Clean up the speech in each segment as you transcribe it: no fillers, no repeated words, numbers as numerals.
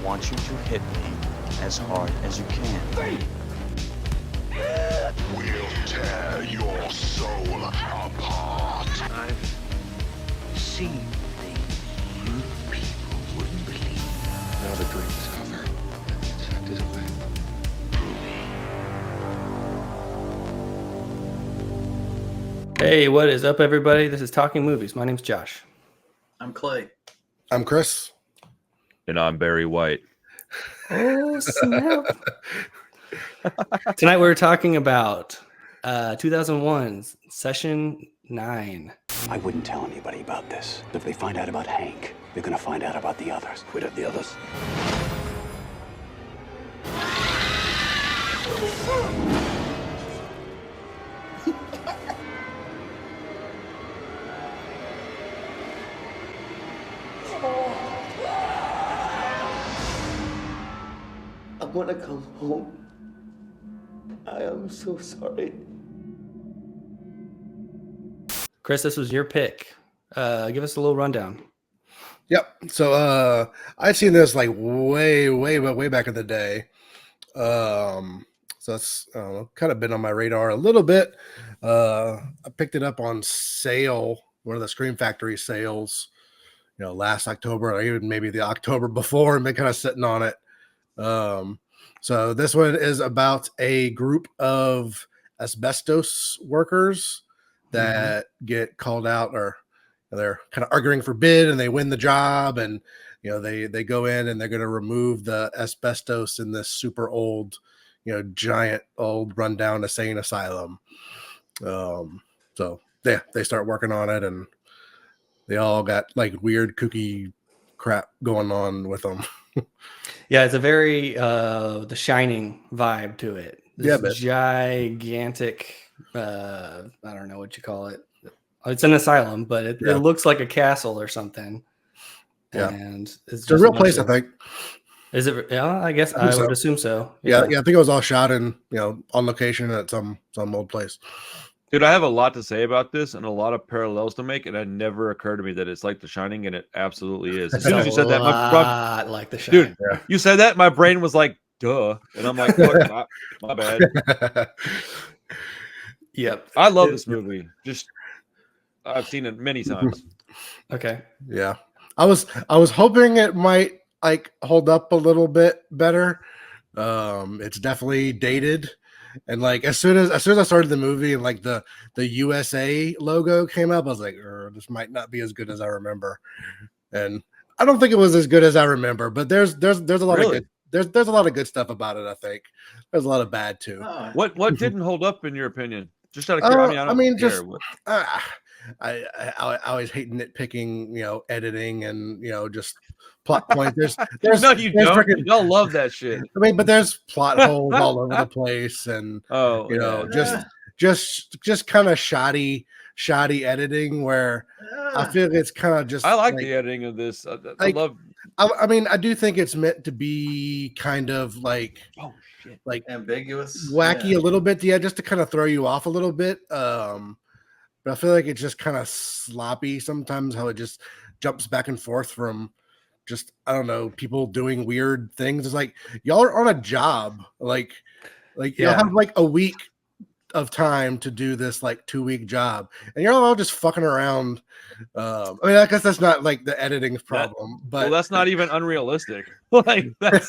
want you to hit me as hard as you can. We'll tear your soul apart. I've seen things you people wouldn't believe. Now the dream is over. And the insect is away. Hey, what is up, everybody? This is Talking Movies. My name's Josh. I'm Clay. I'm Chris. And I'm Barry White. Oh, snap. Tonight we're talking about 2001's Session 9. I wouldn't tell anybody about this. If they find out about Hank, they're gonna find out about the others. What are the others? I want to come home. I am so sorry. Chris, this was your pick. Give us a little rundown. Yep. So I'd seen this like way back in the day. So it's kind of been on my radar a little bit. I picked it up on sale, one of the Scream Factory sales, last October, or even maybe the October before, and been kind of sitting on it. So this one is about a group of asbestos workers that get called out, or they're kind of arguing for bid, and they win the job, and they go in and they're going to remove the asbestos in this super old, giant old rundown insane asylum. So they start working on it, and they all got like weird kooky crap going on with them. Yeah, it's a very The Shining vibe to it. This gigantic, I don't know what you call it. It's an asylum, but it looks like a castle or something. Yeah, and it's a real place, I think. Is it? Yeah, I guess I would assume so. Yeah, I think it was all shot in, on location at some old place. Dude, I have a lot to say about this and a lot of parallels to make, and it never occurred to me that it's like The Shining, and it absolutely is. As soon as you said that, like The Shining. Dude, you said that, my brain was like, duh. And I'm like, look, my bad. Yep. I love this movie. I've seen it many times. Okay. Yeah. I was hoping it might like hold up a little bit better. It's definitely dated. And like as soon as I started the movie and like the USA logo came up, I was like, this might not be as good as I remember. And I don't think it was as good as I remember, but there's a lot of good there's a lot of good stuff about it. I think there's a lot of bad too. What didn't hold up in your opinion? Just out of curiosity. I always hate nitpicking, editing and just plot points. There's no, you don't. Y'all love that shit. I mean, but there's plot holes all over the place, and just kind of shoddy editing where I feel it's kind of just. I like the editing of this. I love. I mean, I do think it's meant to be kind of like like ambiguous, wacky a little bit, just to kind of throw you off a little bit. But I feel like it's just kind of sloppy sometimes, how it just jumps back and forth from just, I don't know, people doing weird things. It's like y'all are on a job, like y'all have like a week of time to do this like 2-week job, and you're all just fucking around. I mean, I guess that's not like the editing problem, but that's not even unrealistic. Like that's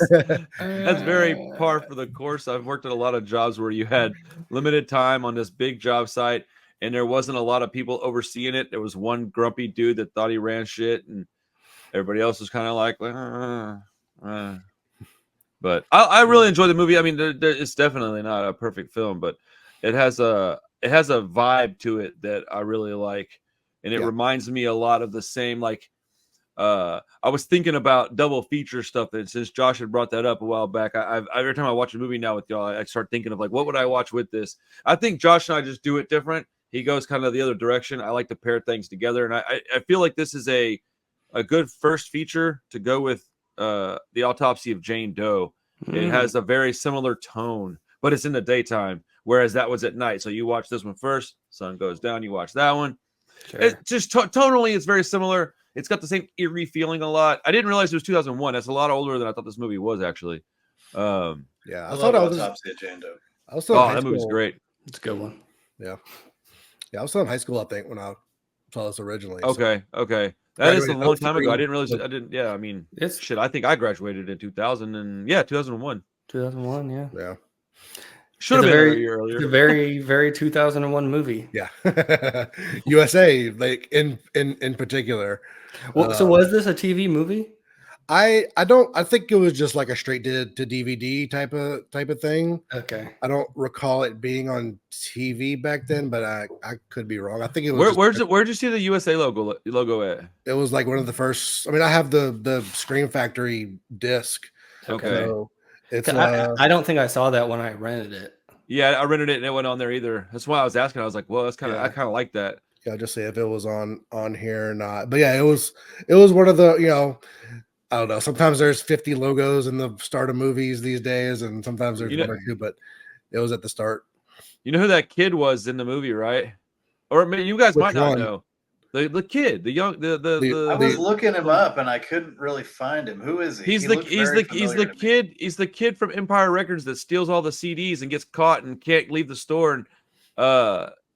very par for the course. I've worked at a lot of jobs where you had limited time on this big job site, and there wasn't a lot of people overseeing it. There was one grumpy dude that thought he ran shit, and everybody else was kind of like, But I really enjoyed the movie. I mean, it's definitely not a perfect film, but it has a vibe to it that I really like, and it reminds me a lot of the same. Like, I was thinking about double feature stuff, and since Josh had brought that up a while back, every time I watch a movie now with y'all, I start thinking of like, what would I watch with this? I think Josh and I just do it different. He goes kind of the other direction. I like to pair things together, and I feel like this is a good first feature to go with The Autopsy of Jane Doe. It has a very similar tone, but it's in the daytime, whereas that was at night. So you watch this one first, sun goes down, you watch that one. Sure. It just tonally, it's very similar. it's got the same eerie feeling a lot. I didn't realize it was 2001. That's a lot older than I thought this movie was actually. Yeah, I thought I was Autopsy of Jane Doe. I was still in high that movie's school. great. It's a good one. Yeah, I was still in high school, I think, when I saw this originally. Okay. That is a long time ago. I didn't realize. I didn't. Yeah, I mean, It's shit. I think I graduated in 2000 and 2001. 2001. Yeah. Yeah. Should have been a year It's a earlier. very, very 2001 movie. Yeah. USA, like in particular. Well, so was this a TV movie? I think it was just like a straight to DVD type of thing. Okay. I don't recall it being on TV back then, but I could be wrong. I think it was Where'd you see the USA logo at? It was like one of the first. I mean, I have the Scream Factory disc. Okay. So it's I don't think I saw that when I rented it. Yeah, I rented it and it wasn't on there either. That's why I was asking. I was like, well, that's kind of I kind of like that. Yeah, I'll just say if it was on here or not. But yeah, it was one of the, I don't know. Sometimes there's 50 logos in the start of movies these days, and sometimes there's one or two, but it was at the start. You know who that kid was in the movie, right? Or maybe you guys might not know. The kid, the young, I was looking him up and I couldn't really find him. Who is he? He's the kid from Empire Records that steals all the CDs and gets caught and can't leave the store. And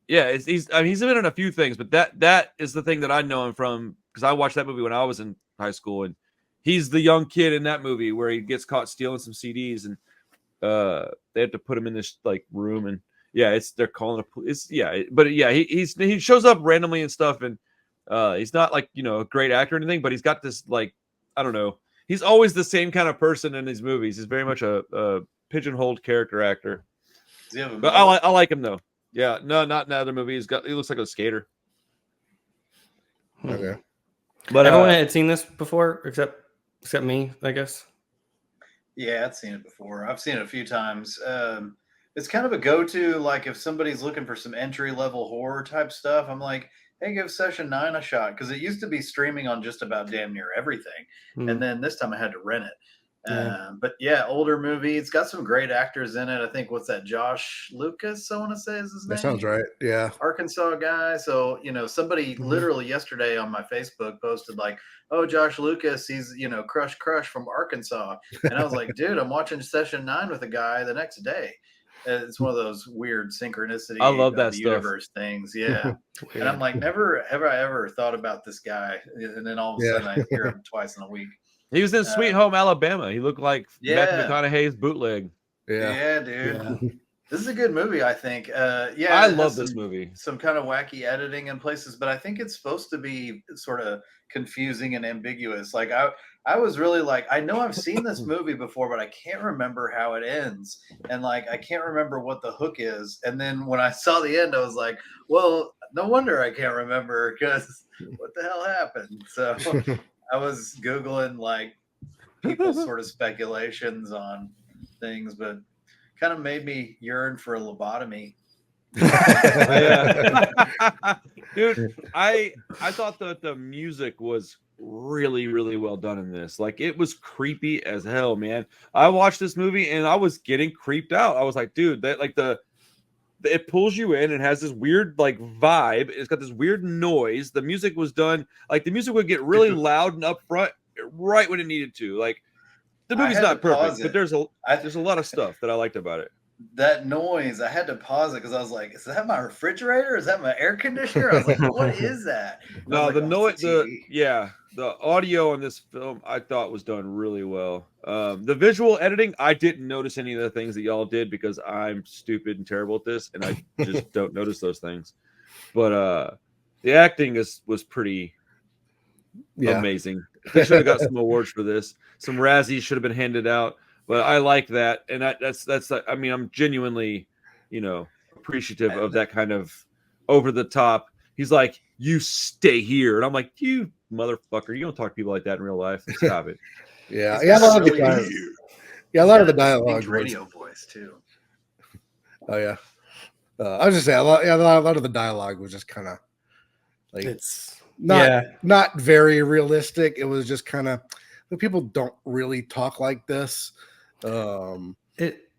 he's been in a few things, but that is the thing that I know him from, because I watched that movie when I was in high school, and he's the young kid in that movie where he gets caught stealing some CDs, and they have to put him in this like room, and they're calling the police. He shows up randomly and stuff, and he's not like a great actor or anything, but he's got this like, I don't know, he's always the same kind of person in these movies. He's very much a pigeonholed character actor. But I like him though. Yeah, no, not in the other movie. He looks like a skater. Okay. But everyone had seen this before, except me, I guess. Yeah, I'd seen it before. I've seen it a few times. It's kind of a go-to, like if somebody's looking for some entry-level horror type stuff, I'm like, hey, give Session 9 a shot, because it used to be streaming on just about damn near everything, and then this time I had to rent it. But yeah, older movie. It's got some great actors in it. I think what's that? Josh Lucas, I want to say is his name. That sounds right. Yeah, Arkansas guy. So somebody literally yesterday on my Facebook posted like, "Oh, Josh Lucas, he's crush from Arkansas," and I was like, "Dude, I'm watching Session 9 with a guy the next day." It's one of those weird synchronicity. I love that the stuff. Universe things. Yeah, and I'm like, never have I ever thought about this guy, and then all of a sudden I hear him twice in a week. He was in Sweet Home Alabama. He looked like Matthew McConaughey's bootleg. Yeah, dude. Yeah. This is a good movie, I think. I love this movie. Some kind of wacky editing in places, but I think it's supposed to be sort of confusing and ambiguous. Like I was really like, I know I've seen this movie before, but I can't remember how it ends. And like, I can't remember what the hook is. And then when I saw the end, I was like, well, no wonder I can't remember, because what the hell happened? So I was Googling like people's sort of speculations on things, but kind of made me yearn for a lobotomy. Dude, I thought that the music was really, really well done in this. Like, it was creepy as hell, man. I watched this movie and I was getting creeped out. I was like, dude, that like it pulls you in and has this weird like vibe. It's got this weird noise. The music was done like the music would get really loud and upfront right when it needed to. Like, the movie's not perfect, but there's a lot of stuff that I liked about it. That noise, I had to pause it because I was like, is that my refrigerator? Is that my air conditioner? I was like, what is that? No, the noise, the audio on this film I thought was done really well. The visual editing, I didn't notice any of the things that y'all did because I'm stupid and terrible at this, and I just don't notice those things. But the acting was pretty amazing. They should have got some awards for this. Some Razzies should have been handed out. But I like that, and that's. I mean, I'm genuinely, appreciative of that kind of over the top. He's like, "You stay here," and I'm like, "You motherfucker! You don't talk to people like that in real life. Stop it." A lot of the dialogue. Radio voice too. Oh yeah, I was just saying a lot of the dialogue was just kind of like it's not very realistic. It was just kind of people don't really talk like this. It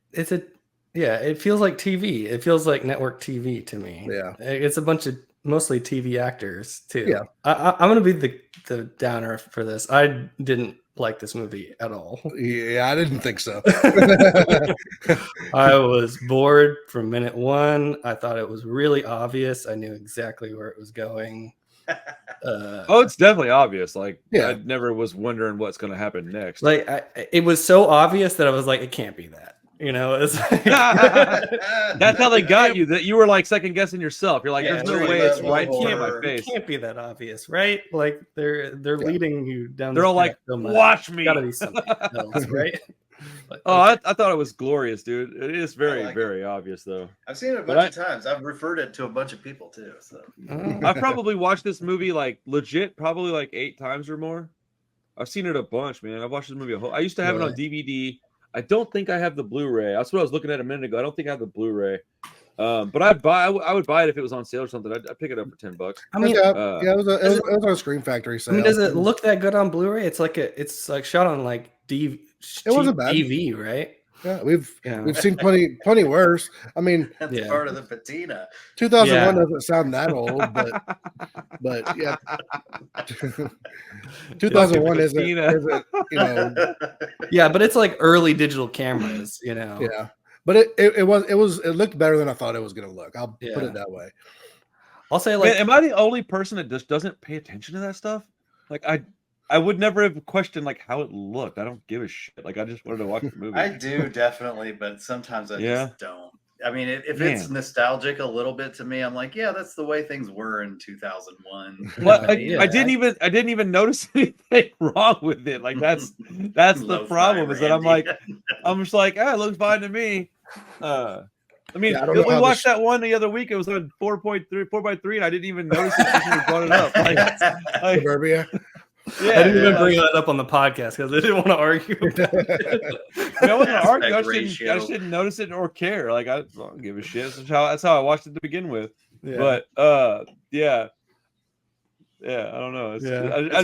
feels like TV. It feels like network TV to me. Yeah. It's a bunch of mostly TV actors too. Yeah. I'm gonna be the downer for this. I didn't like this movie at all. Yeah, I didn't think so. I was bored from minute one. I thought it was really obvious. I knew exactly where it was going. Oh, it's definitely obvious. Like, Yeah. I never was wondering what's going to happen next. Like, it was so obvious that I was like, it can't be that. You know, it's like, that's how they got you. That you were like second guessing yourself. You're like, Yeah, there's no it's way really it's right level in my horror. face. it can't be that obvious, right? Like they're leading you down. They're all like, watch me. Gotta be something else, right? But, Oh, I thought it was glorious, dude. It is very, like very obvious, though. I've seen it a bunch of times. I've referred it to a bunch of people too. So I've probably watched this movie like legit, probably like 8 times or more. I've seen it a bunch, man. I've watched this movie I used to have it on DVD. I don't think I have the Blu-ray. That's what I was looking at a minute ago. I don't think I have the Blu-ray. But I would buy it if it was on sale or something. I'd pick it up for $10. I mean, it was on a Screen Factory sale. I mean, does it look that good on Blu-ray? It's like shot on like It wasn't bad. DV, right? Yeah, we've seen plenty worse. I mean, that's part of the patina. 2001 doesn't sound that old, but yeah, 2001 isn't, you know. Yeah, but it's like early digital cameras, you know. Yeah, but it looked better than I thought it was going to look. I'll put it that way. I'll say, like, man, am I the only person that just doesn't pay attention to that stuff? Like, I would never have questioned like how it looked. I don't give a shit. Like, I just wanted to watch the movie. I do definitely, but sometimes I just don't. I mean, if it's nostalgic a little bit to me, I'm like, yeah, that's the way things were in 2001. Well, I didn't even notice anything wrong with it. Like that's the problem is that I'm just like, it looks fine to me. I mean, we watched that one the other week. It was on 4.3, and I didn't even notice it until you brought it up. Like, Suburbia. Yeah, I didn't even bring that up on the podcast because I didn't want to argue. I wasn't arguing. I just didn't notice it or care. Like, I don't give a shit. That's how I watched it to begin with. Yeah. But yeah, I don't know.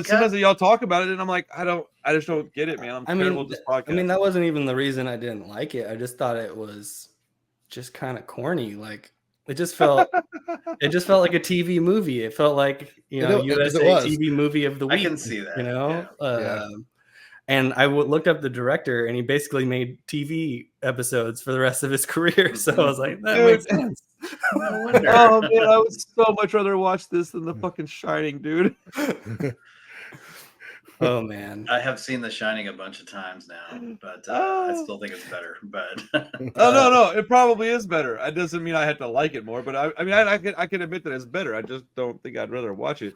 Sometimes y'all talk about it, and I'm like, I just don't get it, man. I'm terrible at this podcast. I mean, that wasn't even the reason I didn't like it. I just thought it was just kind of corny. Like, it just felt like a TV movie. It felt like, USA TV movie of the week. I can see that. You know, and I looked up the director, and he basically made TV episodes for the rest of his career. So I was like, that makes sense. No wonder. Oh man, I would so much rather watch this than the fucking Shining, dude. Oh man, I have seen The Shining a bunch of times now, but I still think it's better. But no, it probably is better. It doesn't mean I have to like it more, but I can admit that it's better. I just don't think I'd rather watch it.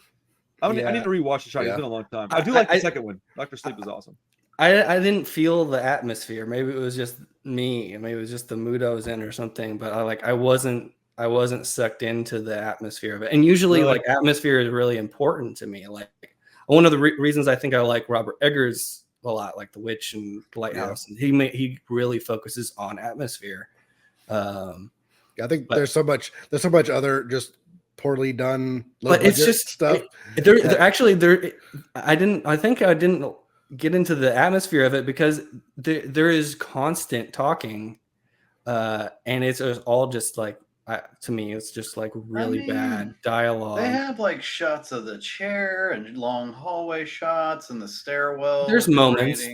I need to rewatch The Shining. It's been a long time. I do like the second one. Dr. Sleep is awesome. I didn't feel the atmosphere. Maybe it was just me. Maybe it was just the mood I was in or something. But I wasn't sucked into the atmosphere of it. And usually, like, atmosphere is really important to me. Like, one of the reasons I think I like Robert Eggers a lot, like The Witch and The Lighthouse, and he really focuses on atmosphere. I think there's so much other just poorly done, but it's just stuff. I think I didn't get into the atmosphere of it because there is constant talking, and it's all just like. To me, it's just like really bad dialogue. They have like shots of the chair and long hallway shots and the stairwell. There's moments.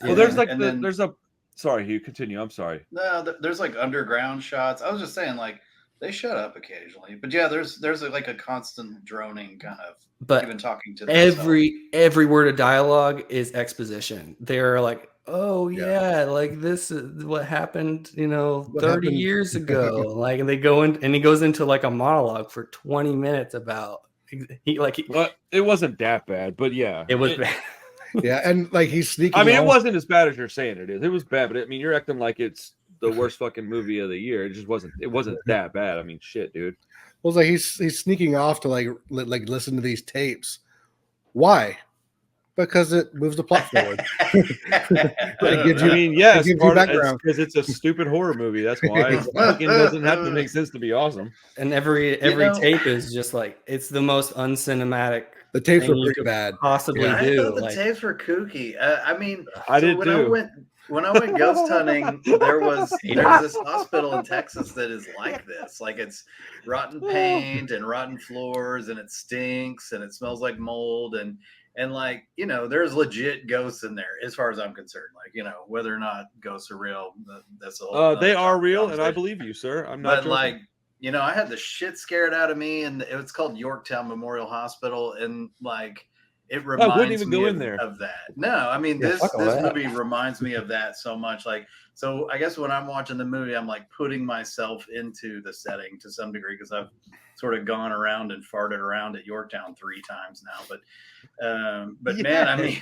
Well, there's like there's a. Sorry, Hugh. Continue. I'm sorry. No, there's like underground shots. I was just saying, like, they shut up occasionally, but yeah, there's like a constant droning kind of. But even talking to every word of dialogue is exposition. They're like, oh yeah, like this is what happened, 30 years ago. Like, and they go in, and he goes into like a monologue for 20 minutes about it wasn't that bad, but yeah, it was bad. Yeah, and like he's sneaking. I mean, it wasn't as bad as you're saying it is. It was bad, but I mean, you're acting like it's the worst fucking movie of the year. It just wasn't. It wasn't that bad. I mean, shit, dude. Well, it's like he's sneaking off to like listen to these tapes. Why? Because it moves the plot forward. Yes, because it's a stupid horror movie. That's why it doesn't have to make sense to be awesome. And every tape is just like, it's the most uncinematic. The tapes were pretty bad. Possibly do. I thought the tapes were kooky. I mean, I did too. when I went ghost hunting, there's this hospital in Texas that is like this. Like it's rotten paint and rotten floors, and it stinks and it smells like mold, and like, you know, there's legit ghosts in there as far as I'm concerned. Like, you know, whether or not ghosts are real, that's a whole They are real, and I conversation. believe you, sir. I'm not But joking. like, you know, I had the shit scared out of me, and it's called Yorktown Memorial Hospital, and like it wouldn't reminds even me go in there. of that. No, I mean Yeah, this fuck all this that. movie reminds me of that so much. Like, so I guess when I'm watching the movie, I'm like putting myself into the setting to some degree, because I've sort of gone around and farted around at Yorktown 3 times now. But man, I mean,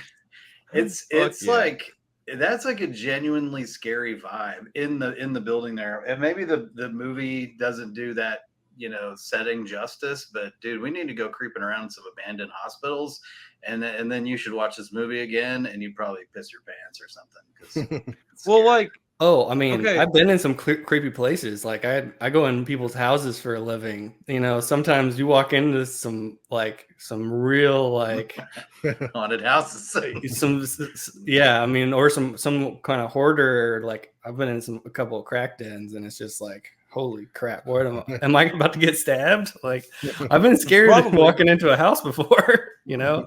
it's like that's like a genuinely scary vibe in the building there. And maybe the movie doesn't do that, you know, setting justice, but dude, we need to go creeping around some abandoned hospitals, and then you should watch this movie again, and you probably piss your pants or something. Well, like, oh, I mean, okay. I've been in some creepy places. Like I go in people's houses for a living. You know, sometimes you walk into some real like haunted houses. Yeah, I mean, or some kind of hoarder. Like I've been in a couple of crack dens, and it's just like, holy crap, what am I about to get stabbed? Like I've been scared of walking into a house before. You know,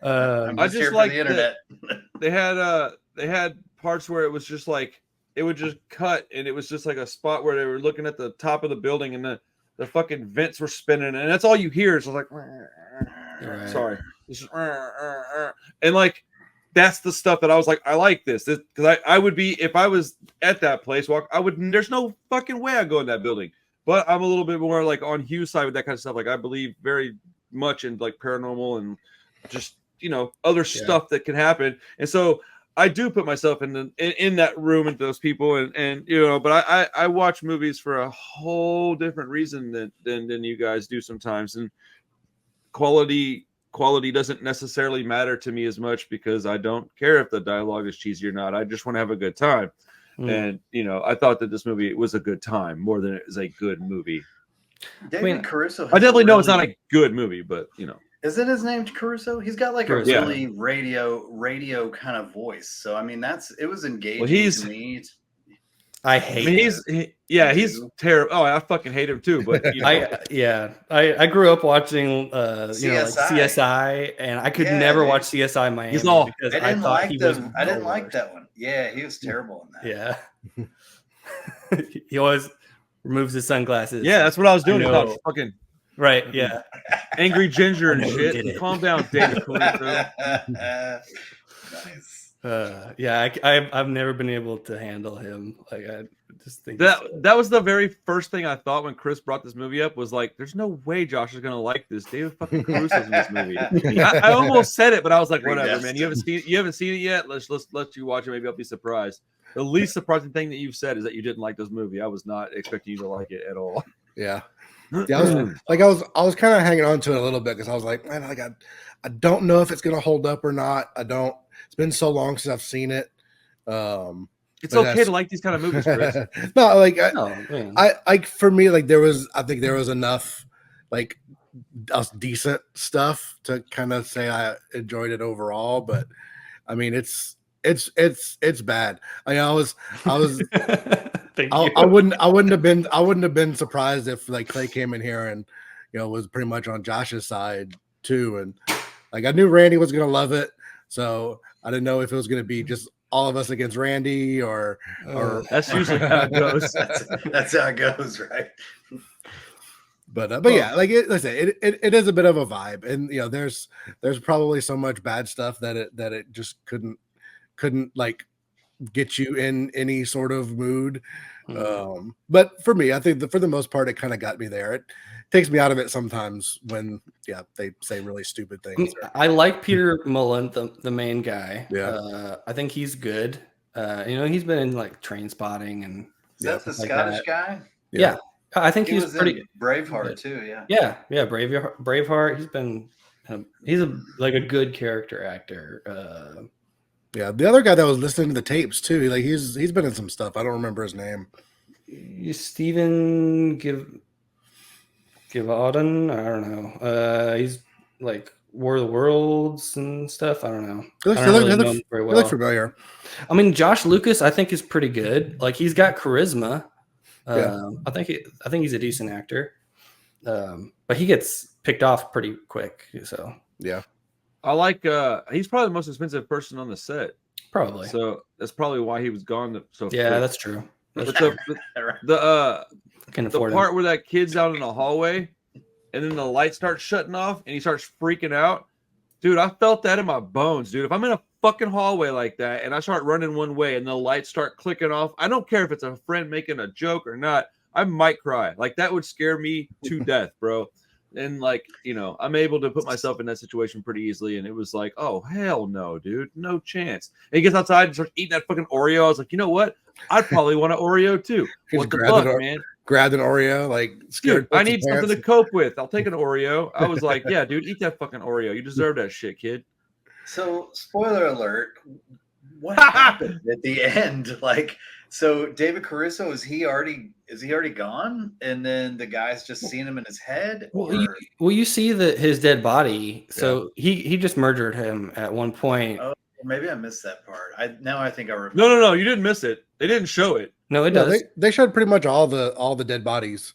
I just like the internet. They had parts where it was just like it would just cut, and it was just like a spot where they were looking at the top of the building, and the fucking vents were spinning, and that's all you hear is like, right. Sorry, and like that's the stuff that I was like, I like this because I would be, if I was at that place, there's no fucking way I'd go in that building. But I'm a little bit more like on Hugh's side with that kind of stuff. Like I believe very much in like paranormal and just, you know, other stuff that can happen, and so I do put myself in that room with those people, and you know, but I watch movies for a whole different reason than you guys do sometimes, and quality doesn't necessarily matter to me as much, because I don't care if the dialogue is cheesy or not. I just want to have a good time. And you know, I thought that this movie was a good time more than it was a good movie. David Caruso. I definitely know it's not a good movie, but you know. Isn't his name Caruso? He's got like a really radio kind of voice. So I mean, it was engaging to me. I hate. He's terrible. Oh, I fucking hate him too. But you know. I grew up watching CSI, and I could never watch CSI Miami because I thought he was. I didn't like that one. Yeah, he was terrible in that. Yeah, he always removes his sunglasses. Yeah, that's what I was doing. Fucking. Right, yeah. Angry Ginger and shit. Calm down, David Caruso. Nice. I've never been able to handle him. Like I just think that was the very first thing I thought when Chris brought this movie up, was like, there's no way Josh is gonna like this. David fucking Caruso's in this movie. I almost said it, but I was like, whatever, man. You haven't seen it yet. Let's let you watch it. Maybe I'll be surprised. The least surprising thing that you've said is that you didn't like this movie. I was not expecting you to like it at all. Yeah. Yeah, I was kind of hanging on to it a little bit, because I was like, man, I don't know if it's gonna hold up or not. It's been so long since I've seen it. It's okay to like these kind of movies, Chris. No, like I for me, like I think there was enough like decent stuff to kind of say I enjoyed it overall, but I mean it's bad. I was I wouldn't have been surprised if like Clay came in here and, you know, was pretty much on Josh's side too, and like I knew Randy was gonna love it, so I didn't know if it was gonna be just all of us against Randy or that's usually how it goes. That's how it goes, right? But yeah, like it is a bit of a vibe, and you know, there's probably so much bad stuff that it just couldn't like get you in any sort of mood. But for me, I think for the most part, it kind of got me there. It takes me out of it sometimes when they say really stupid things. I like Peter Mullen, the main guy. Yeah, I think he's good. You know, he's been in like Train Spotting and is that the Scottish guy? Yeah. I think he was pretty Braveheart good. too. Yeah, Braveheart. He's a good character actor. Yeah, the other guy that was listening to the tapes too, like he's been in some stuff. I don't remember his name. Stephen Givaudin. I don't know. He's like War of the Worlds and stuff. I don't know. He looks, I don't he really looks- know him very he looks well. familiar. I mean, Josh Lucas, I think is pretty good. Like he's got charisma. Yeah. I think he's a decent actor. But he gets picked off pretty quick. So Yeah. I like. He's probably the most expensive person on the set. probably. So that's probably why he was gone so Yeah, quick. that's true. That's But true. the Can the afford him. part where that kid's out in the hallway and then the light starts shutting off and he starts freaking out. Dude, I felt that in my bones, dude. If I'm in a fucking hallway like that and I start running one way and the lights start clicking off, I don't care if it's a friend making a joke or not, I might cry. Like that would scare me to death, bro. And like, you know, I'm able to put myself in that situation pretty easily. And it was like, oh, hell no, dude. No chance. And he gets outside and starts eating that fucking Oreo. I was like, you know what? I'd probably want an Oreo too. He What the just fuck, man? Grabbed an Oreo, like scared. Dude, I need something to cope with. I'll take an Oreo. I was like, yeah, dude, eat that fucking Oreo. You deserve that shit, kid. So, spoiler alert, what happened at the end? Like, so David Caruso, is he already gone? And then the guy's just seeing him in his head? Or You see his dead body. So he just murdered him at one point. oh, maybe I missed that part. I think I remember. No, you didn't miss it. They didn't show it. No, it No, does. they showed pretty much all the dead bodies.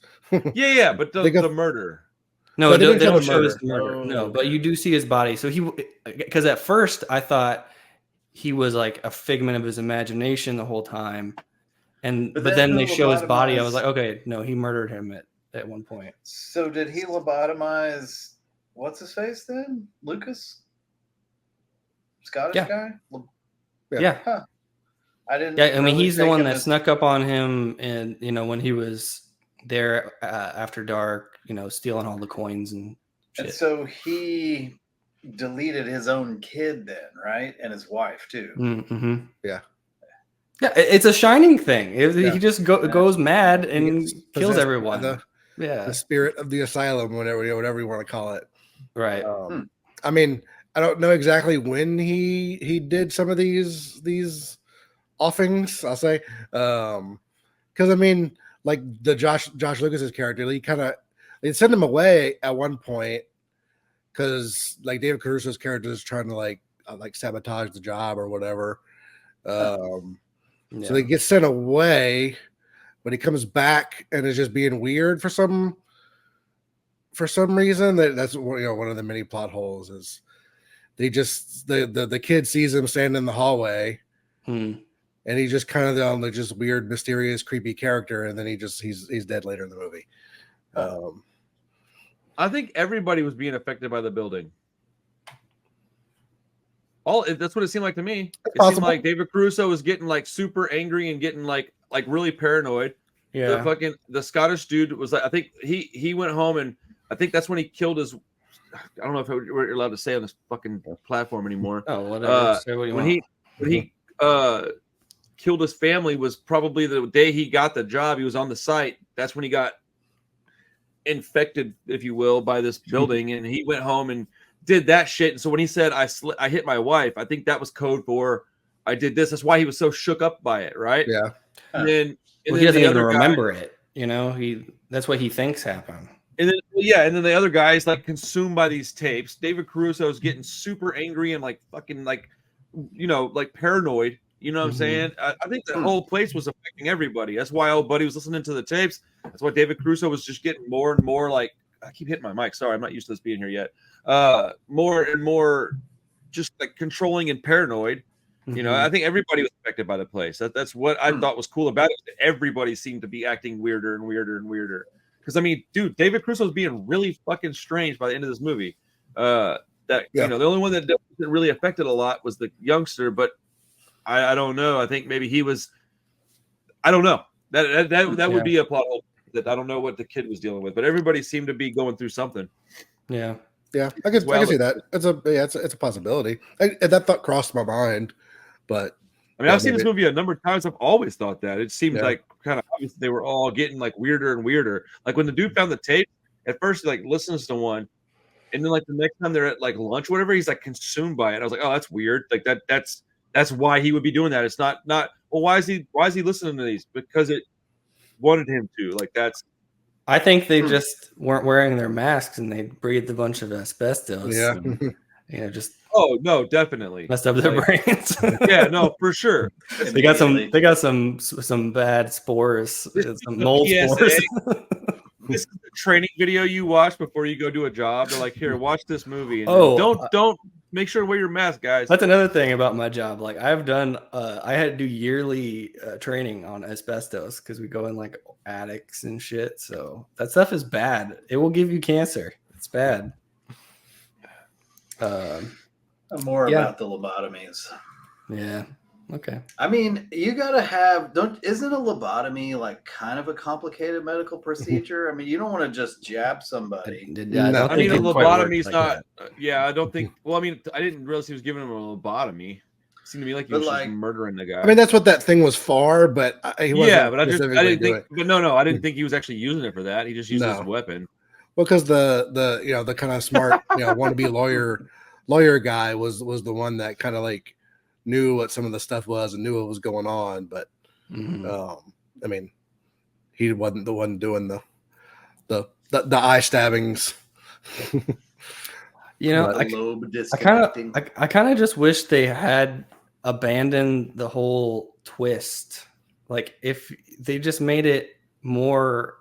Yeah, but They got- the murder. No, But they they didn't don't show show the his murder. No, but you do see his body. So because at first I thought he was like a figment of his imagination the whole time, but then they show his body. I was like, okay, no, he murdered him at one point. So did he lobotomize what's his face then? Lucas? Scottish Yeah. guy? Yeah. Huh. I didn't. Yeah, I mean, really he's the take one him that as- snuck up on him, and when he was there after dark, stealing all the coins and And shit. so he deleted his own kid then, right? And his wife too. Mm-hmm. Yeah. Yeah, it's a Shining thing. Yeah. He just goes mad and gets kills possessed by everyone. the spirit of the asylum, whatever you want to call it. Right. I mean, I don't know exactly when he did some of these offings, I'll say. Because I mean, like the Josh Lucas's character, they send him away at one point because like David Caruso's character is trying to like sabotage the job or whatever. So they get sent away, but he comes back and is just being weird for some reason. That's one of the many plot holes is they just the kid sees him standing in the hallway. And he's just kind of the just weird, mysterious, creepy character, and then he's dead later in the movie. I think everybody was being affected by the building. That's what it seemed like to me. It seemed like David Caruso was getting like super angry and getting like really paranoid. Yeah. The Scottish dude was like, I think he went home and I think that's when he killed his. I don't know if we're allowed to say on this fucking platform anymore. Oh, whatever. Say what you want. When he killed his family was probably the day he got the job. He was on the site. That's when he got infected, if you will, by this building, and he went home and did that shit. And so when he said I hit my wife, I think that was code for I did this. That's why he was so shook up by it, right? Yeah. And then he doesn't even remember it. That's what he thinks happened. And then the other guy is like consumed by these tapes. David Caruso is getting super angry and like fucking like paranoid. You know what I'm saying? I think the whole place was affecting everybody. That's why old buddy was listening to the tapes. That's why David Caruso was just getting more and more like, I keep hitting my mic. Sorry, I'm not used to this being here yet. More and more just like controlling and paranoid. I think everybody was affected by the place. That's what I thought was cool about it. Everybody seemed to be acting weirder and weirder and weirder. Because I mean, dude, David Caruso was being really fucking strange by the end of this movie. The only one that wasn't really affected a lot was the youngster, but I don't know. I think maybe he was. I don't know. That would be a plot hole that I don't know what the kid was dealing with, but everybody seemed to be going through something. Yeah. Yeah, I can see that. It's a possibility. That thought crossed my mind, but I mean, I've seen this movie a number of times. I've always thought that. It seems like kind of obvious they were all getting like weirder and weirder. Like when the dude found the tape, at first he like listens to one, and then like the next time they're at like lunch or whatever, he's like consumed by it. I was like, oh, that's weird. Like that's why he would be doing that. It's not well, why is he listening to these? Because it wanted him to. Like that's I think they just weren't wearing their masks and they breathed a bunch of asbestos. Yeah. And, just Oh no, definitely messed up their brains. Yeah, no, for sure. They got some bad spores, some mold PSA. spores. This is the training video you watch before you go do a job. They're like, here, watch this movie. And don't make sure to wear your mask, guys. That's another thing about my job. Like I've done, I had to do yearly training on asbestos because we go in like attics and shit. So that stuff is bad. It will give you cancer. It's bad. More about the lobotomies. Yeah. Okay. I mean, you gotta isn't a lobotomy like kind of a complicated medical procedure? I mean, you don't want to just jab somebody. I mean, a lobotomy's not. I don't think. Well, I mean, I didn't realize he was giving him a lobotomy. It seemed to me like he was just murdering the guy. I mean, that's what that thing was for, but he wasn't. But I didn't think. But no, I didn't think he was actually using it for that. He just used it as a weapon. Well, because the kind of smart wannabe lawyer guy was the one that kind of like knew what some of the stuff was and knew what was going on, but I mean, he wasn't the one doing the eye stabbings. I kind of just wish they had abandoned the whole twist. Like if they just made it more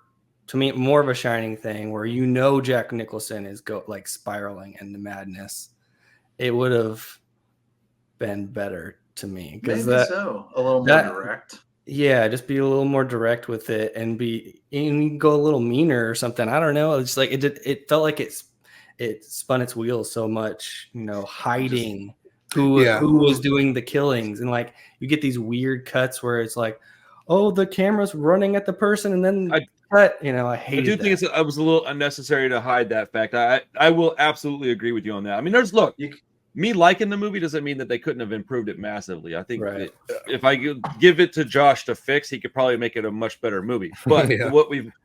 of a Shining thing where Jack Nicholson is spiraling into madness, it would have been better to me. Maybe so. A little more direct. Yeah, just be a little more direct with it and go a little meaner or something. I don't know. It's like it felt like it spun its wheels so much, hiding who was doing the killings. And like you get these weird cuts where it's like, oh, the camera's running at the person and then cut. I hated think it was a little unnecessary to hide that fact. I will absolutely agree with you on that. I mean, me liking the movie doesn't mean that they couldn't have improved it massively. I think if I give it to Josh to fix, he could probably make it a much better movie. But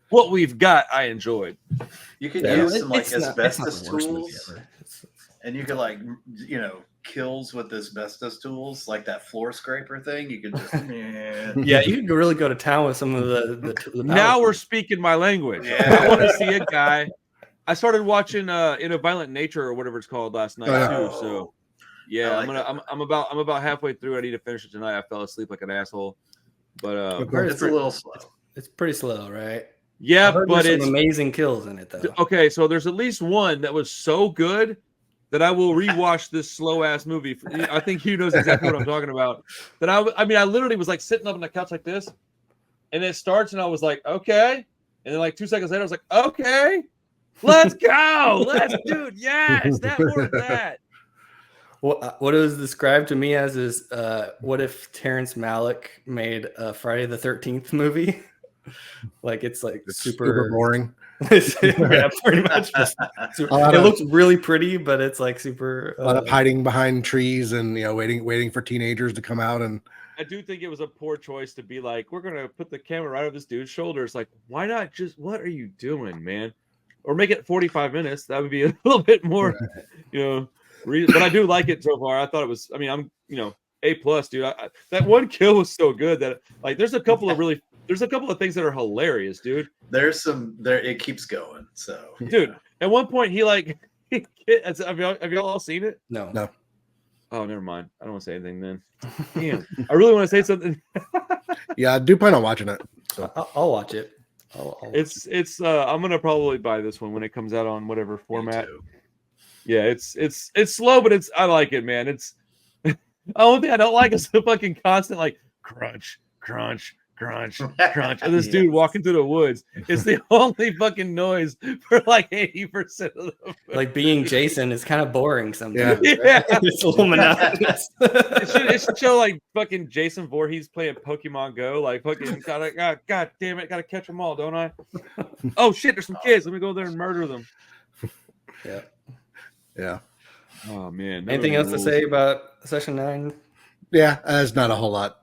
what we've got, I enjoyed. You could use some asbestos tools, and you could kills with asbestos tools, like that floor scraper thing. You could just you could really go to town with some of the now we're speaking my language. I want to see a guy. I started watching In a Violent Nature or whatever it's called last night too. So I'm about halfway through. I need to finish it tonight. I fell asleep like an asshole. But it's a little slow. It's pretty slow, right? Yeah, but it's amazing kills in it though. Okay, so there's at least one that was so good that I will rewatch this slow ass movie. I think Hugh knows exactly what I'm talking about. That I literally was like sitting up on the couch like this, and it starts, and I was like, okay, and then like 2 seconds later, I was like, okay. Let's go. Yes, that more of that. What it was described to me as is what if Terrence Malick made a Friday the 13th movie? Like it's super boring. Yeah, pretty much. It looks really pretty, but it's like super a lot of hiding behind trees and waiting for teenagers to come out. And I do think it was a poor choice to be like, we're gonna put the camera right over this dude's shoulders. Like, why not just what are you doing, man? Or make it 45 minutes. That would be a little bit more, but I do like it so far. I thought it was, I'm, A+, dude. That one kill was so good that like, there's a couple of things that are hilarious, dude. It keeps going. So, dude, at one point have y'all all seen it? No. Oh, never mind. I don't want to say anything then. Damn. I really want to say something. Yeah, I do plan on watching it. So. I'll watch it. It's I'm gonna probably buy this one when it comes out on whatever format. Yeah, it's slow, but I like it, man. It's the only thing I don't like is the fucking constant like crunch, crunch, crunch, crunch. And this dude walking through the woods. It's the only fucking noise for like 80% of the movie. Like being Jason is kind of boring sometimes. Yeah. It's a little monotonous. It should show like fucking Jason Voorhees playing Pokemon Go. Like fucking God damn it, gotta catch them all, don't I? Oh shit, there's some kids. Let me go there and murder them. Yeah. Oh man. Anything else to say about Session 9? Yeah, there's not a whole lot.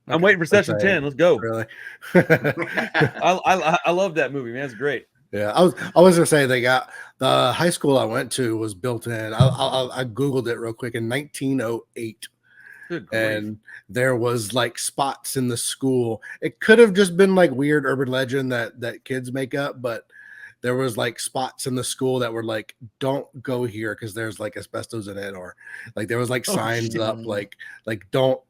I'm waiting for Session 10. Let's go. Really? I love that movie, man. It's great. Yeah, I was gonna say they got the high school I went to was built in. I googled it real quick in 1908. Good grief. And there was like spots in the school. It could have just been like weird urban legend that kids make up, but there was like spots in the school that were like, don't go here because there's like asbestos in it, or like there was like signs up like don't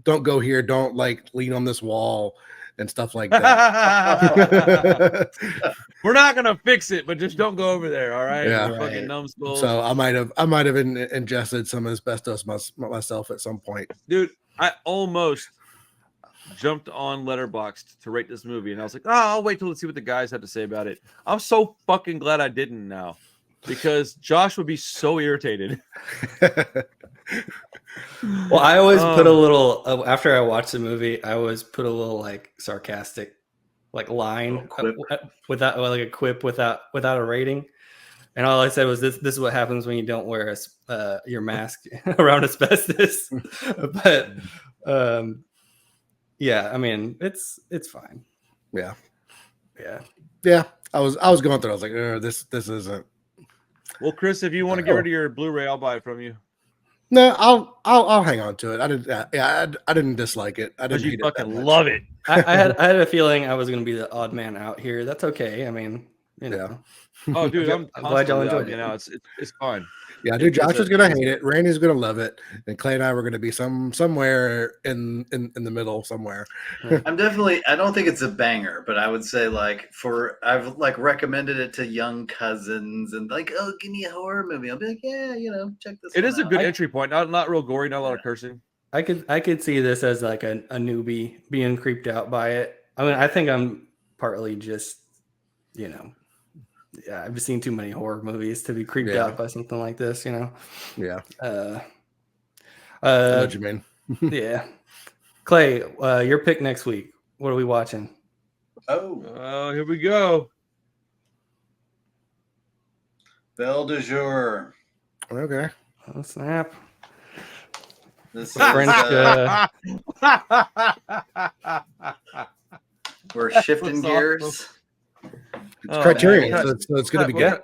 go here, don't like lean on this wall and stuff like that. We're not gonna fix it, but just don't go over there, all right? Yeah. You fucking numbskulls. So I might have ingested some asbestos myself at some point. Dude, I almost jumped on Letterboxd to rate this movie, and I was like, oh, I'll wait till let's see what the guys have to say about it. I'm so fucking glad I didn't now, because Josh would be so irritated. Well, I always put a little after I watch the movie. I always put a little like sarcastic, like line without like a quip without a rating. And all I said was this is what happens when you don't wear your mask around asbestos. But yeah, I mean it's fine. Yeah. I was going through. I was like, this isn't. Well, Chris, if you want to get rid of your Blu-ray, I'll buy it from you. No, I'll hang on to it. I didn't dislike it. I didn't you fucking love it. I had a feeling I was going to be the odd man out here. That's okay. I mean, you know. Oh, dude, I'm glad y'all enjoyed it. You know, it's fine. Yeah, dude, Josh is gonna hate it. Randy's gonna love it, and Clay and I were gonna be somewhere in the middle somewhere. I don't think it's a banger, but I would say I've like recommended it to young cousins and like, oh, give me a horror movie. I'll be like, yeah, check this. It is a good entry point. Not real gory, not a lot of cursing. I could see this as like a newbie being creeped out by it. I mean, I think I'm partly just, yeah, I've seen too many horror movies to be creeped out by something like this, Yeah. I know what you mean. Yeah. Clay, your pick next week. What are we watching? Oh, here we go. Belle de jour. Okay. Oh, snap. This is French. We're shifting gears. It's Criterion, so it's going to be good.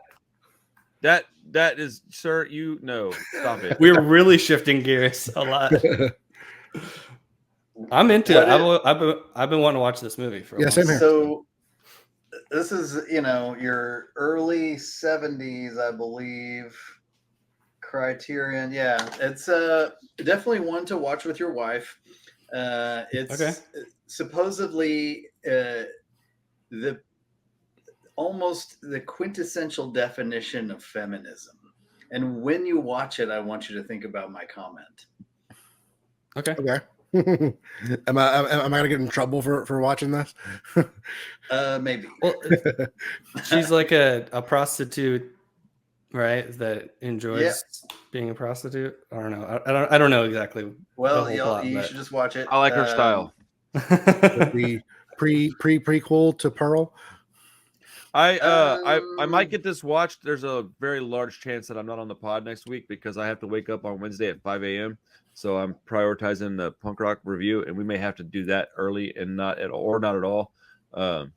That is, sir. Stop it. We're really shifting gears a lot. I'm into it. I've been wanting to watch this movie for a while. Same here. So this is your early 70s, I believe. Criterion. Yeah, it's definitely one to watch with your wife. It's supposedly almost the quintessential definition of feminism. And when you watch it, I want you to think about my comment. Okay. Am I gonna get in trouble for watching this? Maybe. Well, she's like a prostitute, right? That enjoys being a prostitute. I don't know. I don't know exactly. Well, you should just watch it. I like her style. The prequel to Pearl. I might get this watched. There's a very large chance that I'm not on the pod next week because I have to wake up on Wednesday at 5 a.m. So I'm prioritizing the punk rock review, and we may have to do that early and not at all.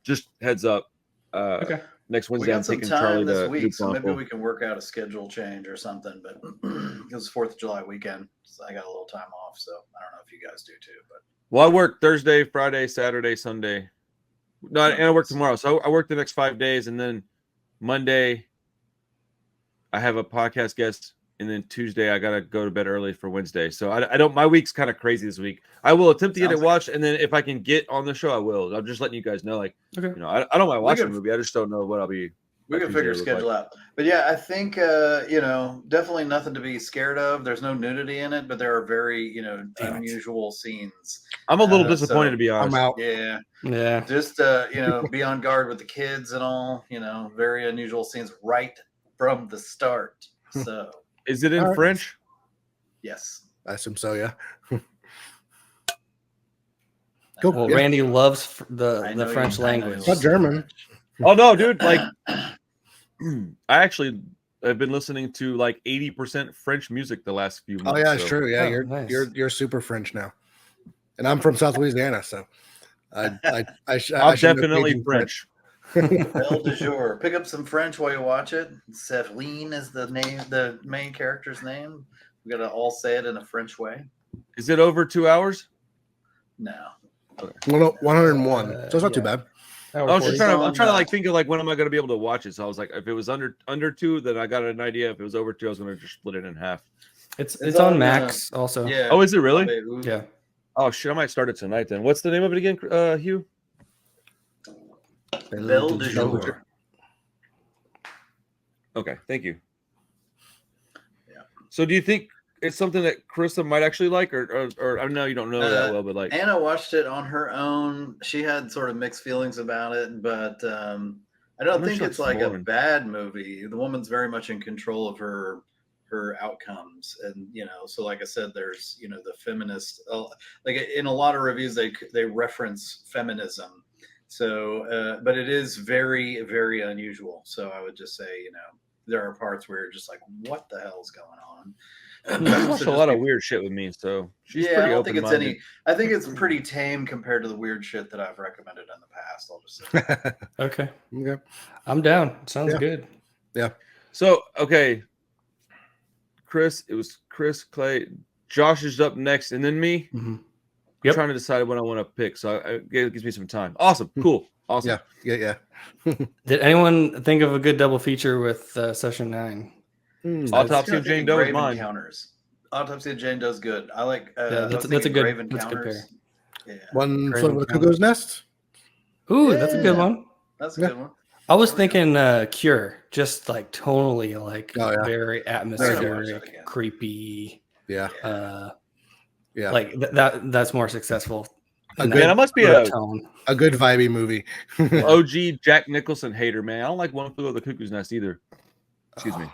Just heads up. Next Wednesday, I'm taking Charlie this week, so maybe we can work out a schedule change or something. But it was 4th of July weekend, so I got a little time off. So I don't know if you guys do too. But I work Thursday, Friday, Saturday, Sunday. No, and I work tomorrow. So I work the next 5 days, and then Monday I have a podcast guest, and then Tuesday I gotta go to bed early for Wednesday. So I don't. My week's kind of crazy this week. I will attempt to get it watched, and then if I can get on the show, I will. I'm just letting you guys know. I don't mind watching the movie. I just don't know what I'll be. We can figure schedule out. But yeah, I think definitely nothing to be scared of. There's no nudity in it, but there are very unusual scenes. I'm a little disappointed, to be honest. I'm out. Yeah. Just be on guard with the kids and all. Very unusual scenes right from the start. So is it in French? Yes, I assume so. Yeah. Cool. Well, Randy loves the French language. Not German. Oh no, dude! Like, I actually have been listening to like 80% French music the last few months. Oh yeah, it's true. Yeah, you're super French now, and I'm from South Louisiana, so I'm definitely French. Belle de jour. Pick up some French while you watch it. Celine is the main character's name. We gotta all say it in a French way. Is it over 2 hours? No. Well, no, 101. So it's not too bad. I was just trying to. I'm trying to like think of like when am I going to be able to watch it. So I was like, if it was under 2, then I got an idea. If it was over 2, I was going to just split it in half. It's on Max also. Yeah. Oh, is it really? Yeah. Oh shit, I might start it tonight then. What's the name of it again, Hugh? Belle de Jour. Okay, thank you. Yeah. So do you think it's something that Carissa might actually like, or I know you don't know that well, but like Anna watched it on her own. She had sort of mixed feelings about it, but I don't think it's like a bad movie. The woman's very much in control of her outcomes, and so like I said, there's the feminist, like in a lot of reviews they reference feminism. So but it is very, very unusual. So I would just say there are parts where you're just like, what the hell's going on? She's watched a lot of weird shit with me, so she's pretty I don't think it's open-minded. I think it's pretty tame compared to the weird shit that I've recommended in the past. I'll just say. Okay. Okay. I'm down. Sounds good. Yeah. So okay, Chris. It was Chris, Clay, Josh is up next, and then me. Mm-hmm. I'm trying to decide what I want to pick, so it gives me some time. Awesome, cool, awesome. Yeah. Did anyone think of a good double feature with Session 9? Autopsy of Jane Doe is mine. Encounters. Autopsy of Jane Doe's good. I like. That's a good. Grave That's a good Encounters. pair. Yeah. One Flew Over the Cuckoo's Nest. Ooh, that's a good one. That's a good one. I was thinking Cure, just like tonally, like very atmospheric, creepy. Yeah. Yeah. Like that's more successful. Man, I must be a good vibey movie. OG Jack Nicholson hater, man. I don't like One Flew Over the Cuckoo's Nest either. Excuse me.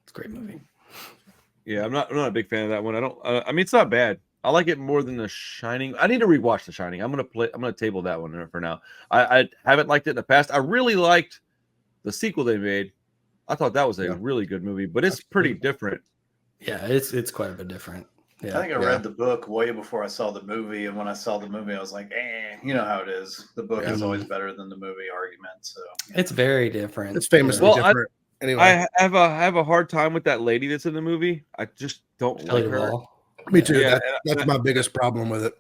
It's a great movie. Yeah, I'm not a big fan of that one. I mean, it's not bad. I like it more than The Shining. I need to rewatch The Shining. I'm gonna table that one for now. I haven't liked it in the past. I really liked the sequel they made. I thought that was a really good movie, but it's pretty different. Yeah, it's quite a bit different. Yeah. I think I read the book way before I saw the movie, and when I saw the movie, I was like, you know how it is. The book is always better than the movie argument. So it's very different. It's famously different. Anyway, I have a hard time with that lady that's in the movie. I just don't like her. Me too. That's my biggest problem with it.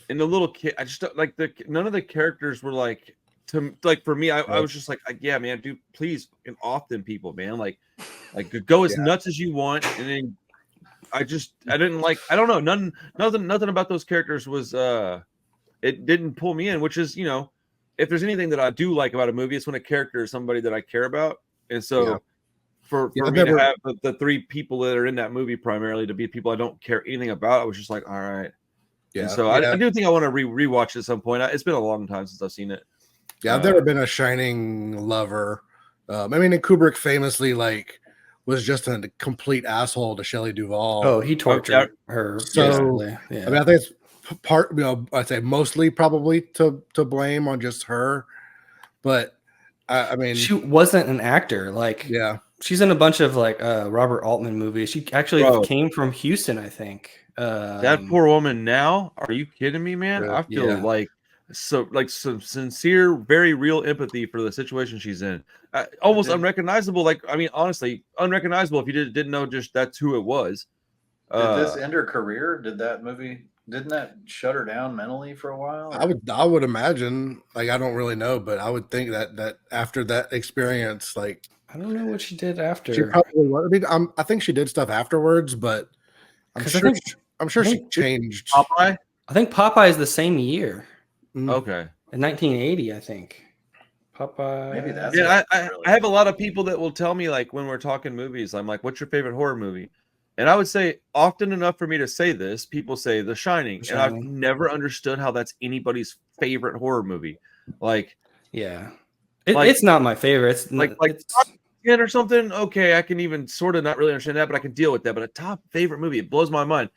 And the little kid, I just don't like none of the characters were like for me. I was just like, yeah, man, dude, please, and often people, man, like go as nuts as you want, and then I didn't like. I don't know. Nothing about those characters was. It didn't pull me in. Which is, if there's anything that I do like about a movie, it's when a character is somebody that I care about, and so. For me to have the 3 people that are in that movie primarily to be people I don't care anything about, I was just like, all right. Yeah. And so I do think I want to rewatch it at some point. It's been a long time since I've seen it. Yeah, I've never been a Shining lover. I mean, Kubrick famously was just a complete asshole to Shelley Duvall. Oh, he tortured her. So I mean, I think it's part. I'd say mostly probably to blame on just her, but I mean, she wasn't an actor. She's in a bunch of Robert Altman movies. She actually came from Houston, I think. That poor woman now. Are you kidding me, man? I feel some sincere, very real empathy for the situation she's in. Almost unrecognizable. Honestly, unrecognizable if you didn't know just that's who it was. Did this end her career? Didn't that shut her down mentally for a while? I would imagine. I don't really know, but I would think that after that experience, I don't know what she did after. She probably was. I mean, I think she did stuff afterwards, but I'm sure she changed. Popeye? I think Popeye is the same year. Okay. In 1980, I think. Popeye. Maybe that's I have a lot of people that will tell me when we're talking movies, I'm like, what's your favorite horror movie? And I would say often enough for me to say this, people say The Shining. And I've never understood how that's anybody's favorite horror movie. It's not my favorite. It's or something. Okay, I can even sort of not really understand that, but I can deal with that. But a top favorite movie, it blows my mind.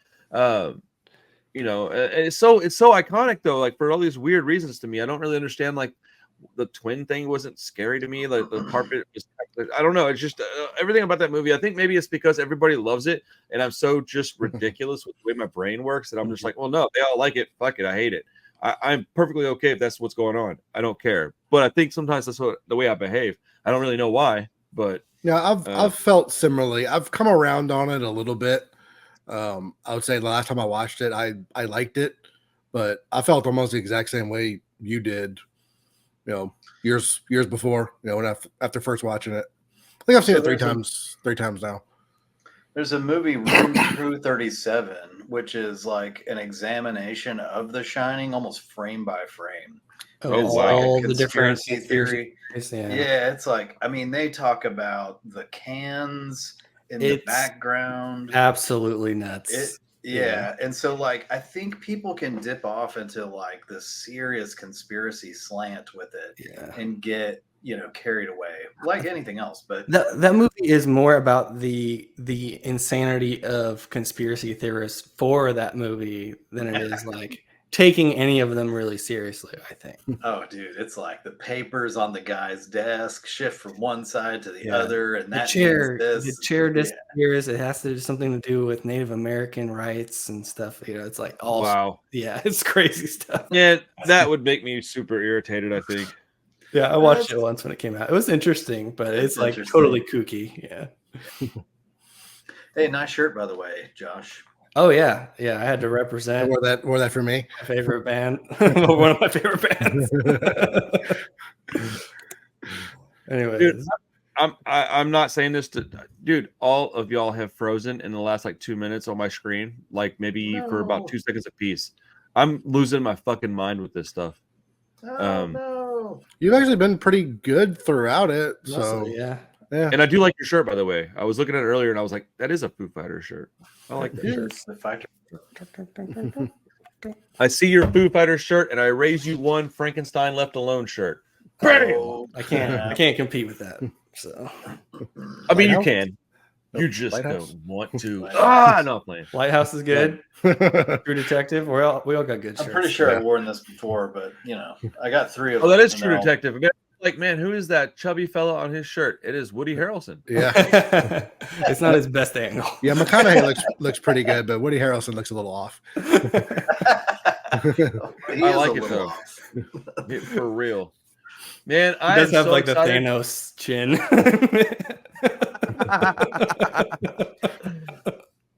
It's so iconic though, for all these weird reasons to me. I don't really understand the twin thing wasn't scary to me. The carpet was, I don't know. It's just everything about that movie. I think maybe it's because everybody loves it, and I'm so just ridiculous with the way my brain works that I'm just like, well, no, they all like it. Fuck it, I hate it. I'm perfectly okay if that's what's going on. I don't care. But I think sometimes that's the way I behave. I don't really know why, but I've felt similarly. I've come around on it a little bit. I would say the last time I watched it, I liked it, but I felt almost the exact same way you did, years before, when after first watching it. I think I've seen it three times now. There's a movie, Room 237, which is like an examination of The Shining, almost frame by frame. Oh, It's wow. like a The different conspiracy theory. Yeah. Yeah, it's like, I mean, they talk about the cans in the background. Absolutely nuts. Yeah. And so, like, I think people can dip off into like the serious conspiracy slant with it and get, carried away like anything else. But that movie is more about the insanity of conspiracy theorists for that movie than it is like taking any of them really seriously, I think. Oh, dude, it's like the papers on the guy's desk shift from one side to the other, and that the chair disappears. It has to do something to do with Native American rights and stuff. It's like it's crazy stuff. Yeah, that would make me super irritated, I think. Yeah, I watched it once when it came out. It was interesting, but it's like totally kooky. Yeah. Hey, nice shirt, by the way, Josh. Oh yeah, I had to represent. Wore that for me. My favorite band, one of my favorite bands. Anyway, dude, I'm not saying this to dude. All of y'all have frozen in the last like 2 minutes on my screen, like maybe for about 2 seconds apiece. I'm losing my fucking mind with this stuff. No. You've actually been pretty good throughout it. So yeah. And I do like your shirt, by the way. I was looking at it earlier and I was like, that is a Foo Fighters shirt. I like that shirt. I see your Foo Fighters shirt and I raise you one Frankenstein Left Alone shirt. I can't compete with that. So I mean, you can. You just don't want to. No, I'm playing. Lighthouse is good. True Detective. We all got good shirts. I'm pretty sure I've worn this before, but I got 3 of them. Oh, that is True Detective. Like, man, who is that chubby fella on his shirt? It is Woody Harrelson. Yeah. It's not his best angle. Yeah, McConaughey looks pretty good, but Woody Harrelson looks a little off. I like it though. For real. Man, I does have so like excited. the Thanos chin.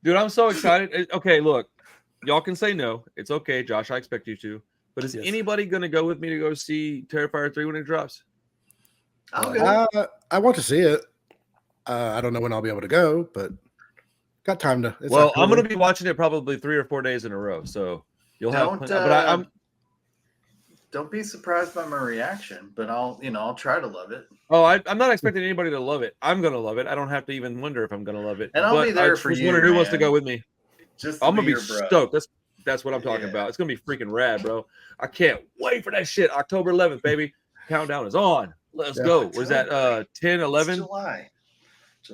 Dude, I'm so excited. Okay, look, y'all can say no. It's okay, Josh. I expect you to. But is anybody going to go with me to go see Terrifier 3 when it drops? I want to see it. I don't know when I'll be able to go, but got time to. Well, I'm going to be watching it probably 3 or 4 days in a row, so you'll have. But I'm. Don't be surprised by my reaction, but I'll try to love it. Oh, I'm not expecting anybody to love it. I'm gonna love it. I don't have to even wonder if I'm gonna love it. And I'll be there for you. Who wants to go with me? I'm gonna be stoked. That's what I'm talking about. It's gonna be freaking rad, bro. I can't wait for that shit. October 11th, baby. Countdown is on. Let's go. Was that 10, 11? July.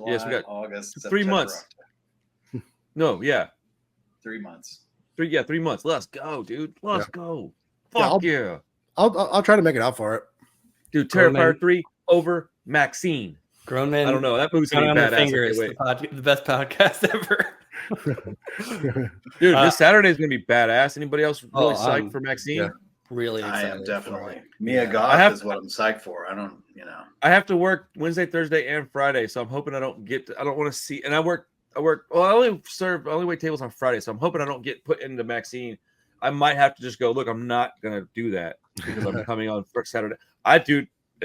Yes, we got August. 3 months. No, yeah. 3 months. 3 months. Let's go, dude. Let's go. Fuck yeah. I'll try to make it out for it. Dude, Terrifier 3 over Maxine. Grown Man. I don't know. That movie's gonna be badass. The best podcast ever. Dude, this Saturday's gonna be badass. Anybody else really psyched for Maxine? Yeah, really excited. I am definitely. Mia Goth is what I'm psyched for. I don't, I have to work Wednesday, Thursday, and Friday, so I'm hoping I don't want to see. And I work. Well, I only wait tables on Friday, so I'm hoping I don't get put into Maxine. I might have to just go, look, I'm not going to do that because I'm coming on Saturday. At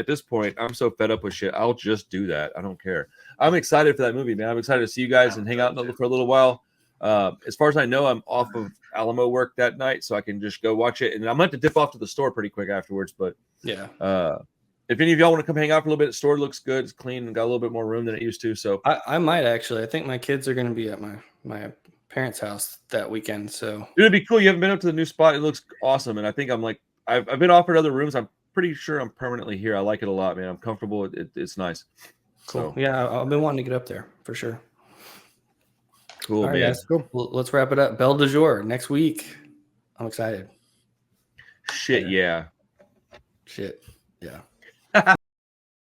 this point, I'm so fed up with shit. I'll just do that. I don't care. I'm excited for that movie, man. I'm excited to see you guys and hang out for a little while. As far as I know, I'm off of Alamo work that night, so I can just go watch it. And I'm going to dip off to the store pretty quick afterwards. But yeah, if any of y'all want to come hang out for a little bit, the store looks good. It's clean and got a little bit more room than it used to. So I might actually. I think my kids are going to be at my parents' house that weekend. So it'd be cool. You haven't been up to the new spot. It looks awesome. And I think I've been offered other rooms. I'm pretty sure I'm permanently here. I like it a lot, man. I'm comfortable. It's nice. Cool. So, yeah, I've been wanting to get up there for sure. Cool, all right, man. Guys, cool. Well, let's wrap it up. Belle de jour next week. I'm excited. Shit, yeah. Shit, yeah.